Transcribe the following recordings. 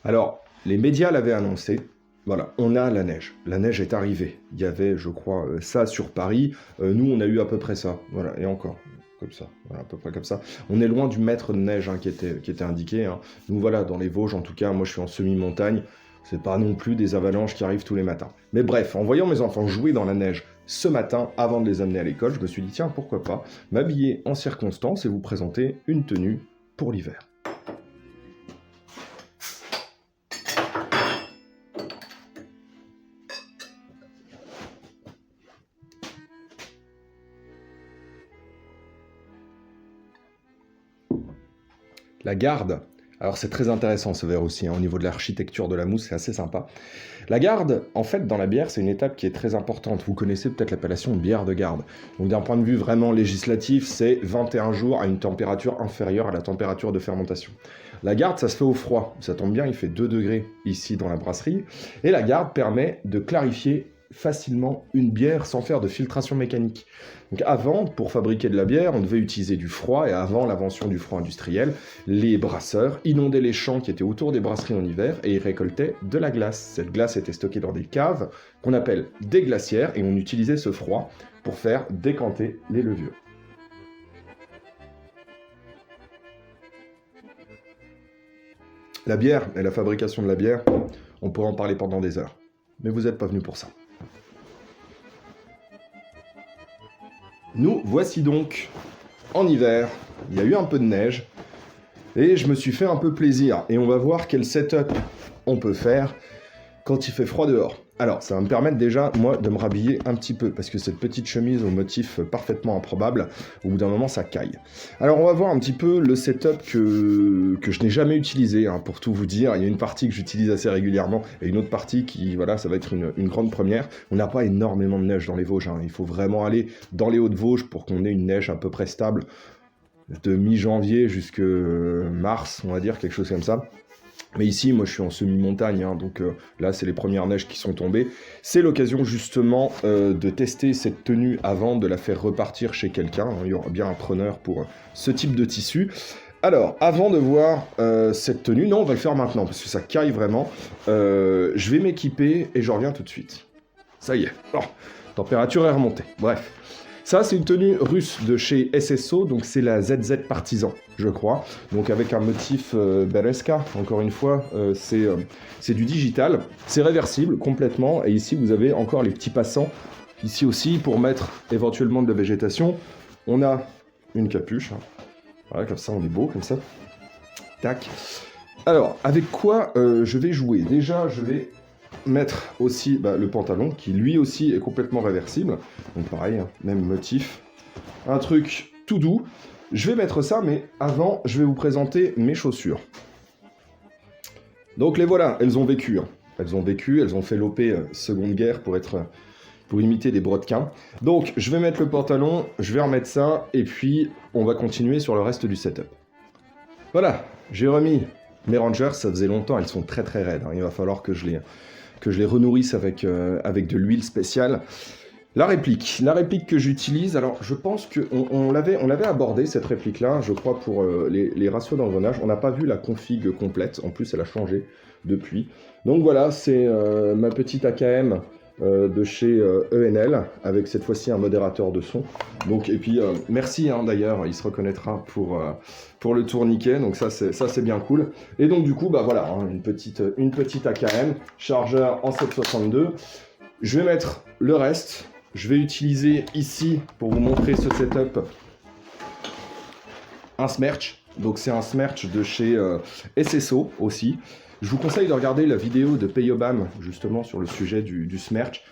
Alors, les médias l'avaient annoncé. Voilà, on a la neige. La neige est arrivée. Il y avait, je crois, ça sur Paris. Nous, on a eu à peu près ça. Voilà, et encore, comme ça. Voilà, à peu près comme ça. On est loin du mètre de neige hein, qui était indiqué. Hein. Nous, voilà, dans les Vosges, en tout cas, moi, je suis en semi-montagne. C'est pas non plus des avalanches qui arrivent tous les matins. Mais bref, en voyant mes enfants jouer dans la neige ce matin, avant de les amener à l'école, je me suis dit, tiens, pourquoi pas m'habiller en circonstance et vous présenter une tenue pour l'hiver. La garde, alors c'est très intéressant ce verre aussi, hein, au niveau de l'architecture de la mousse, c'est assez sympa. La garde, en fait, dans la bière, c'est une étape qui est très importante. Vous connaissez peut-être l'appellation de bière de garde. Donc d'un point de vue vraiment législatif, c'est 21 jours à une température inférieure à la température de fermentation. La garde, ça se fait au froid. Ça tombe bien, il fait 2 degrés ici dans la brasserie. Et la garde permet de clarifier facilement une bière sans faire de filtration mécanique. Donc avant, pour fabriquer de la bière, on devait utiliser du froid, et avant l'invention du froid industriel, les brasseurs inondaient les champs qui étaient autour des brasseries en hiver et ils récoltaient de la glace. Cette glace était stockée dans des caves qu'on appelle des glacières et on utilisait ce froid pour faire décanter les levures. La bière et la fabrication de la bière, on pourrait en parler pendant des heures. Mais vous n'êtes pas venu pour ça. Nous voici donc en hiver. Il y a eu un peu de neige. Et je me suis fait un peu plaisir. Et on va voir quel setup on peut faire quand il fait froid dehors. Alors, ça va me permettre déjà, moi, de me rhabiller un petit peu, parce que cette petite chemise au motif parfaitement improbable, au bout d'un moment, ça caille. Alors, on va voir un petit peu le setup que je n'ai jamais utilisé, hein, pour tout vous dire. Il y a une partie que j'utilise assez régulièrement, et une autre partie qui, voilà, ça va être une grande première. On n'a pas énormément de neige dans les Vosges, hein. Il faut vraiment aller dans les Hauts-de-Vosges pour qu'on ait une neige à peu près stable, de mi-janvier jusque mars, on va dire, quelque chose comme ça. Mais ici, moi, je suis en semi-montagne, hein, donc là, c'est les premières neiges qui sont tombées. C'est l'occasion, justement, de tester cette tenue avant de la faire repartir chez quelqu'un. Il y aura bien un preneur pour ce type de tissu. Alors, avant de voir cette tenue, non, on va le faire maintenant, parce que ça caille vraiment. Je vais m'équiper et je reviens tout de suite. Ça y est. Oh, température est remontée. Bref. Ça, c'est une tenue russe de chez SSO, donc c'est la ZZ Partisan, je crois. Donc avec un motif Bereska, encore une fois, c'est du digital. C'est réversible complètement, et ici vous avez encore les petits passants. Ici aussi, pour mettre éventuellement de la végétation, on a une capuche. Hein. Voilà, comme ça on est beau, comme ça. Tac. Alors, avec quoi je vais jouer? Déjà, je vais mettre aussi le pantalon qui lui aussi est complètement réversible, donc pareil, hein, même motif, un truc tout doux. Je vais mettre ça, mais avant je vais vous présenter mes chaussures. Donc les voilà, elles ont vécu, hein. Elles ont fait l'OP Seconde Guerre pour imiter des brodequins. Donc je vais mettre le pantalon, je vais remettre ça, et puis on va continuer sur le reste du setup. Voilà, j'ai remis mes Rangers, ça faisait longtemps, elles sont très très raides, hein. Il va falloir que je les renourrisse avec de l'huile spéciale. La réplique que j'utilise, alors je pense qu'on l'avait abordé cette réplique-là, je crois pour les ratios d'engrenage. On n'a pas vu la config complète, en plus elle a changé depuis. Donc voilà, c'est ma petite AKM de chez ENL, avec cette fois-ci un modérateur de son. Donc, et puis merci hein, d'ailleurs, il se reconnaîtra pour le tourniquet, donc ça c'est bien cool. Et donc du coup, bah voilà, hein, une petite AKM, chargeur en 762. Je vais mettre le reste. Je vais utiliser ici, pour vous montrer ce setup, un Smerch. Donc c'est un Smerch de chez SSO aussi. Je vous conseille de regarder la vidéo de Payobam, justement, sur le sujet du Smerch.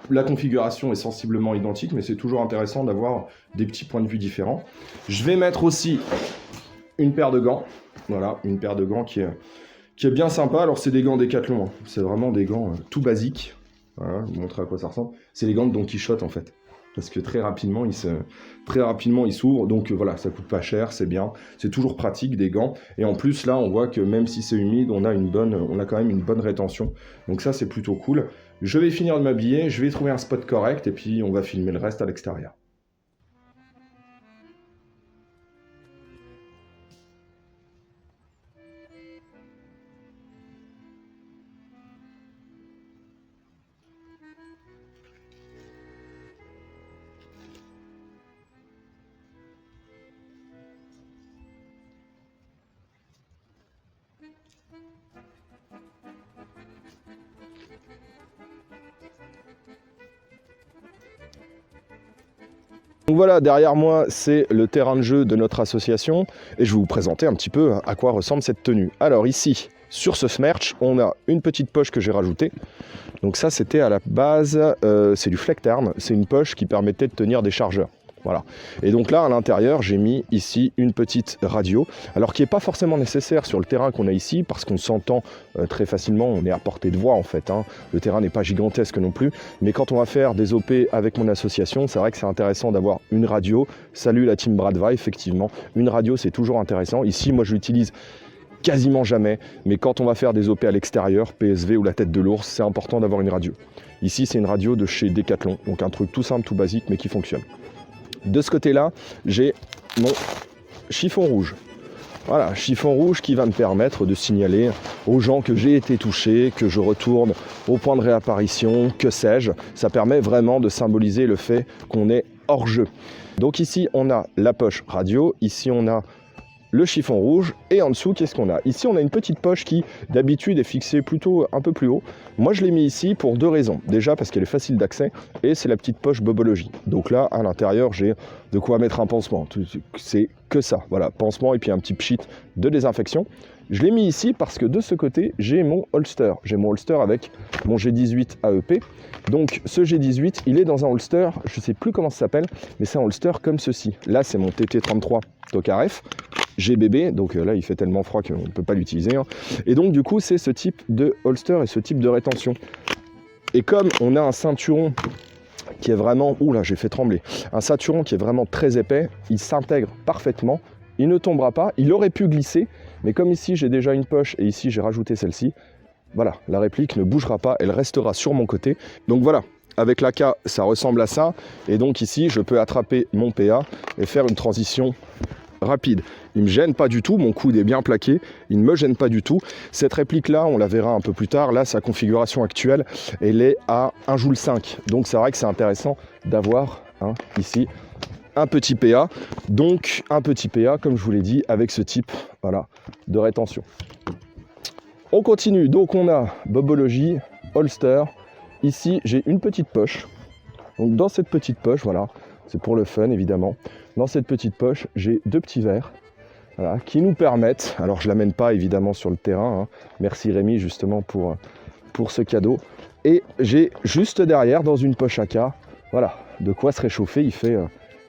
La configuration est sensiblement identique, mais c'est toujours intéressant d'avoir des petits points de vue différents. Je vais mettre aussi une paire de gants. Voilà, une paire de gants qui est bien sympa. Alors c'est des gants Decathlon, hein. C'est vraiment des gants tout basiques. Voilà, je vous montrer à quoi ça ressemble. C'est les gants de Don Quichotte en fait. Parce que très rapidement, ils s'ouvrent. Donc voilà, ça coûte pas cher, c'est bien. C'est toujours pratique des gants. Et en plus, là, on voit que même si c'est humide, on a quand même une bonne rétention. Donc ça, c'est plutôt cool. Je vais finir de m'habiller, je vais trouver un spot correct et puis on va filmer le reste à l'extérieur. Donc voilà, derrière moi, c'est le terrain de jeu de notre association et je vais vous présenter un petit peu à quoi ressemble cette tenue. Alors ici, sur ce Smerch, on a une petite poche que j'ai rajoutée. Donc ça, c'était à la base, c'est du Flectarm, c'est une poche qui permettait de tenir des chargeurs. Voilà. Et donc là, à l'intérieur, j'ai mis ici une petite radio, alors qui n'est pas forcément nécessaire sur le terrain qu'on a ici, parce qu'on s'entend très facilement, on est à portée de voix en fait. Hein. Le terrain n'est pas gigantesque non plus, mais quand on va faire des OP avec mon association, c'est vrai que c'est intéressant d'avoir une radio. Salut la team Bradva, effectivement, une radio c'est toujours intéressant. Ici, moi je l'utilise quasiment jamais, mais quand on va faire des OP à l'extérieur, PSV ou la tête de l'ours, c'est important d'avoir une radio. Ici, c'est une radio de chez Decathlon, donc un truc tout simple, tout basique, mais qui fonctionne. De ce côté-là, j'ai mon chiffon rouge. Voilà, chiffon rouge qui va me permettre de signaler aux gens que j'ai été touché, que je retourne au point de réapparition, que sais-je. Ça permet vraiment de symboliser le fait qu'on est hors jeu. Donc ici, on a la poche radio, ici on a le chiffon rouge, et en dessous, qu'est-ce qu'on a? Ici, on a une petite poche qui, d'habitude, est fixée plutôt un peu plus haut. Moi, je l'ai mis ici pour deux raisons. Déjà, parce qu'elle est facile d'accès, et c'est la petite poche Bobologie. Donc là, à l'intérieur, j'ai de quoi mettre un pansement. C'est que ça, voilà, pansement et puis un petit pchit de désinfection. Je l'ai mis ici parce que de ce côté, j'ai mon holster. J'ai mon holster avec mon G18 AEP. Donc ce G18, il est dans un holster, je ne sais plus comment ça s'appelle, mais c'est un holster comme ceci. Là, c'est mon TT33 Tokarev. GBB, donc là il fait tellement froid qu'on ne peut pas l'utiliser. Hein. Et donc du coup c'est ce type de holster et ce type de rétention. Et comme on a un ceinturon qui est vraiment, ouh là j'ai fait trembler, un ceinturon qui est vraiment très épais, il s'intègre parfaitement, il ne tombera pas, il aurait pu glisser, mais comme ici j'ai déjà une poche et ici j'ai rajouté celle-ci, voilà, la réplique ne bougera pas, elle restera sur mon côté. Donc voilà, avec l'AK ça ressemble à ça, et donc ici je peux attraper mon PA et faire une transition rapide. Il ne me gêne pas du tout, mon coude est bien plaqué, il ne me gêne pas du tout. Cette réplique là, on la verra un peu plus tard, là sa configuration actuelle, elle est à 1 Joule 5. Donc c'est vrai que c'est intéressant d'avoir ici un petit PA. Donc un petit PA, comme je vous l'ai dit, avec ce type voilà, de rétention. On continue, donc on a Bobologie, holster. Ici j'ai une petite poche. Donc dans cette petite poche, voilà, c'est pour le fun évidemment. Dans cette petite poche, j'ai deux petits verres voilà, qui nous permettent, alors je ne l'amène pas évidemment sur le terrain, hein, merci Rémi justement pour ce cadeau. Et j'ai juste derrière, dans une poche AK, voilà, de quoi se réchauffer. Il fait,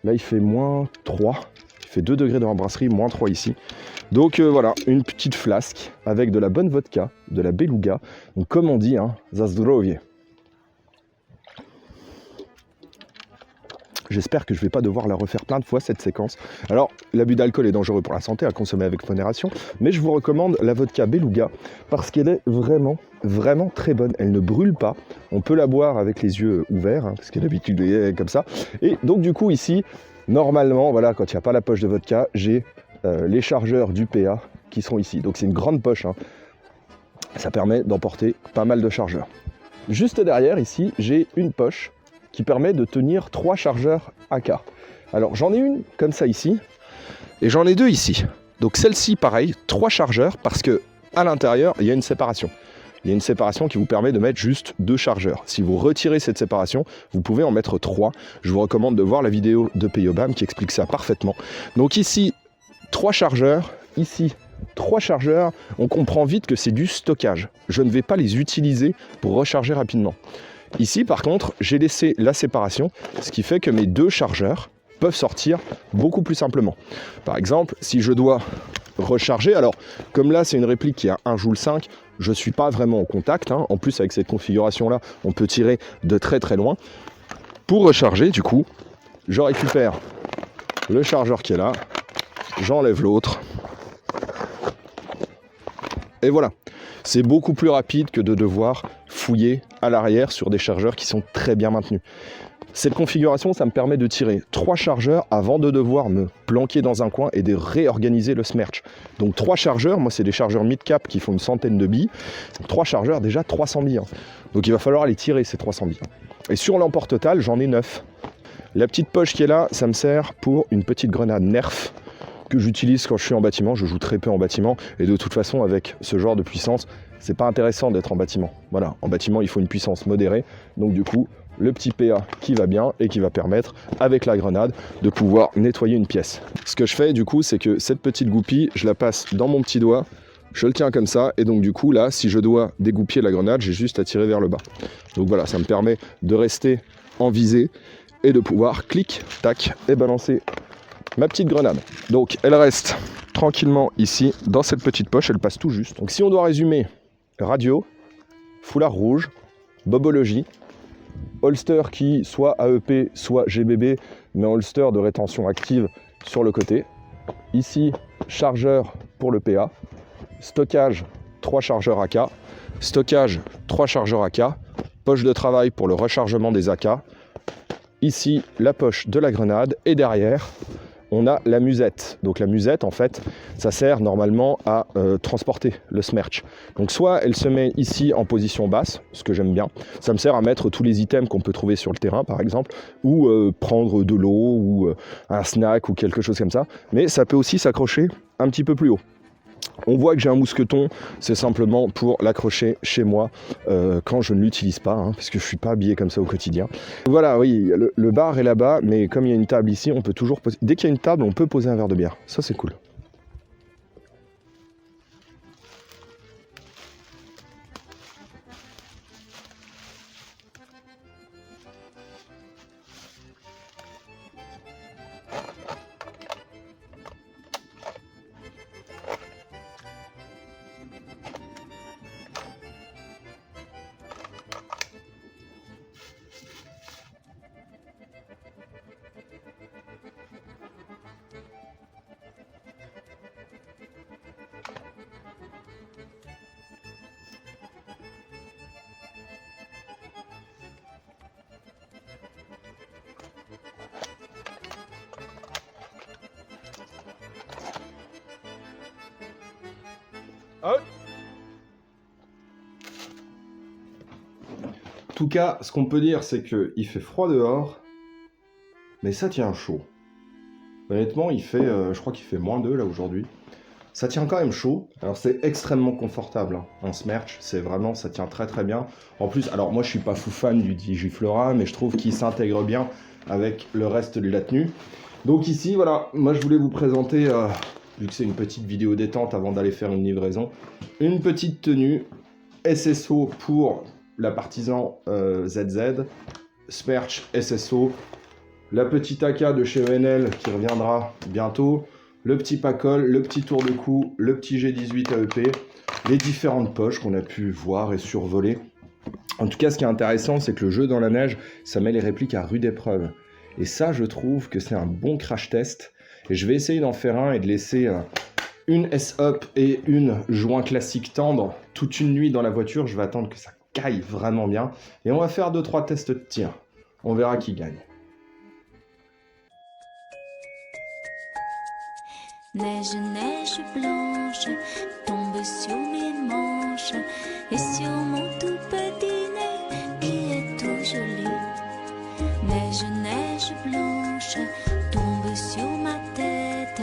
là il fait moins 3, il fait 2 degrés dans la brasserie, moins 3 ici. Donc voilà, une petite flasque avec de la bonne vodka, de la beluga, donc comme on dit, hein, za zdrowie. J'espère que je ne vais pas devoir la refaire plein de fois cette séquence. Alors, l'abus d'alcool est dangereux pour la santé, à consommer avec modération, mais je vous recommande la vodka Beluga parce qu'elle est vraiment, vraiment très bonne. Elle ne brûle pas. On peut la boire avec les yeux ouverts, hein, parce qu'elle est d'habitude est comme ça. Et donc du coup ici, normalement, voilà, quand il n'y a pas la poche de vodka, j'ai les chargeurs du PA qui sont ici. Donc c'est une grande poche. Hein. Ça permet d'emporter pas mal de chargeurs. Juste derrière, ici, j'ai une poche qui permet de tenir 3 chargeurs AK. Alors j'en ai une comme ça ici, et j'en ai 2 ici. Donc celle-ci, pareil, 3 chargeurs, parce que à l'intérieur, il y a une séparation. Il y a une séparation qui vous permet de mettre juste 2 chargeurs. Si vous retirez cette séparation, vous pouvez en mettre 3. Je vous recommande de voir la vidéo de Peyobam qui explique ça parfaitement. Donc ici, 3 chargeurs, ici, 3 chargeurs. On comprend vite que c'est du stockage. Je ne vais pas les utiliser pour recharger rapidement. Ici, par contre, j'ai laissé la séparation, ce qui fait que mes 2 chargeurs peuvent sortir beaucoup plus simplement. Par exemple, si je dois recharger, alors comme là, c'est une réplique qui a 1 Joule 5, je ne suis pas vraiment en contact. Hein. En plus, avec cette configuration-là, on peut tirer de très très loin. Pour recharger, du coup, je récupère le chargeur qui est là, j'enlève l'autre, et voilà. C'est beaucoup plus rapide que de devoir fouiller à l'arrière sur des chargeurs qui sont très bien maintenus. Cette configuration, ça me permet de tirer 3 chargeurs avant de devoir me planquer dans un coin et de réorganiser le Smerch. Donc 3 chargeurs, moi c'est des chargeurs mid-cap qui font une centaine de billes. 3 chargeurs, déjà 300 billes. Hein. Donc il va falloir les tirer ces 300 billes. Et sur l'emport total, j'en ai 9. La petite poche qui est là, ça me sert pour une petite grenade Nerf. que j'utilise quand je suis en bâtiment. Je joue très peu en bâtiment et de toute façon avec ce genre de puissance, c'est pas intéressant d'être en bâtiment. Voilà, en bâtiment il faut une puissance modérée, donc du coup le petit PA qui va bien et qui va permettre avec la grenade de pouvoir nettoyer une pièce. Ce que je fais du coup, c'est que cette petite goupille, je la passe dans mon petit doigt, je le tiens comme ça et donc du coup là, si je dois dégoupiller la grenade, j'ai juste à tirer vers le bas. Donc voilà, ça me permet de rester en visée et de pouvoir clic, tac et balancer ma petite grenade. Donc elle reste tranquillement ici dans cette petite poche, elle passe tout juste. Donc si on doit résumer, radio, foulard rouge, bobologie, holster qui soit AEP soit GBB, mais holster de rétention active sur le côté. Ici, chargeur pour le PA, stockage 3 chargeurs AK, stockage 3 chargeurs AK, poche de travail pour le rechargement des AK. Ici, la poche de la grenade et derrière, on a la musette. Donc la musette, en fait, ça sert normalement à transporter le smerch. Donc soit elle se met ici en position basse, ce que j'aime bien. Ça me sert à mettre tous les items qu'on peut trouver sur le terrain, par exemple, ou prendre de l'eau, ou un snack, ou quelque chose comme ça. Mais ça peut aussi s'accrocher un petit peu plus haut. On voit que j'ai un mousqueton, c'est simplement pour l'accrocher chez moi quand je ne l'utilise pas, hein, parce que je ne suis pas habillé comme ça au quotidien. Voilà, oui, le bar est là-bas, mais comme il y a une table ici, on peut toujours poser... Dès qu'il y a une table, on peut poser un verre de bière. Ça, c'est cool. En tout cas, ce qu'on peut dire, c'est qu'il fait froid dehors, mais ça tient chaud. Honnêtement, il fait, je crois qu'il fait -2 là aujourd'hui. Ça tient quand même chaud. Alors c'est extrêmement confortable hein, en smerch. C'est vraiment, ça tient très très bien. En plus, alors moi je suis pas fou fan du Digiflora, mais je trouve qu'il s'intègre bien avec le reste de la tenue. Donc ici, voilà, moi je voulais vous présenter, vu que c'est une petite vidéo détente avant d'aller faire une livraison, une petite tenue SSO pour la Partisan ZZ, Smerch SSO, la petite AK de chez ENL qui reviendra bientôt, le petit pacol, le petit tour de cou, le petit G18 AEP, les différentes poches qu'on a pu voir et survoler. En tout cas, ce qui est intéressant, c'est que le jeu dans la neige, ça met les répliques à rude épreuve. Et ça, je trouve que c'est un bon crash test. Et je vais essayer d'en faire un et de laisser une S-Up et une joint classique tendre toute une nuit dans la voiture. Je vais attendre que ça caille vraiment bien. Et on va faire 2-3 tests de tir. On verra qui gagne. Neige, neige blanche tombe sur mes manches et sur mon tout petit nez qui est tout joli. Neige, neige blanche tombe sur ma tête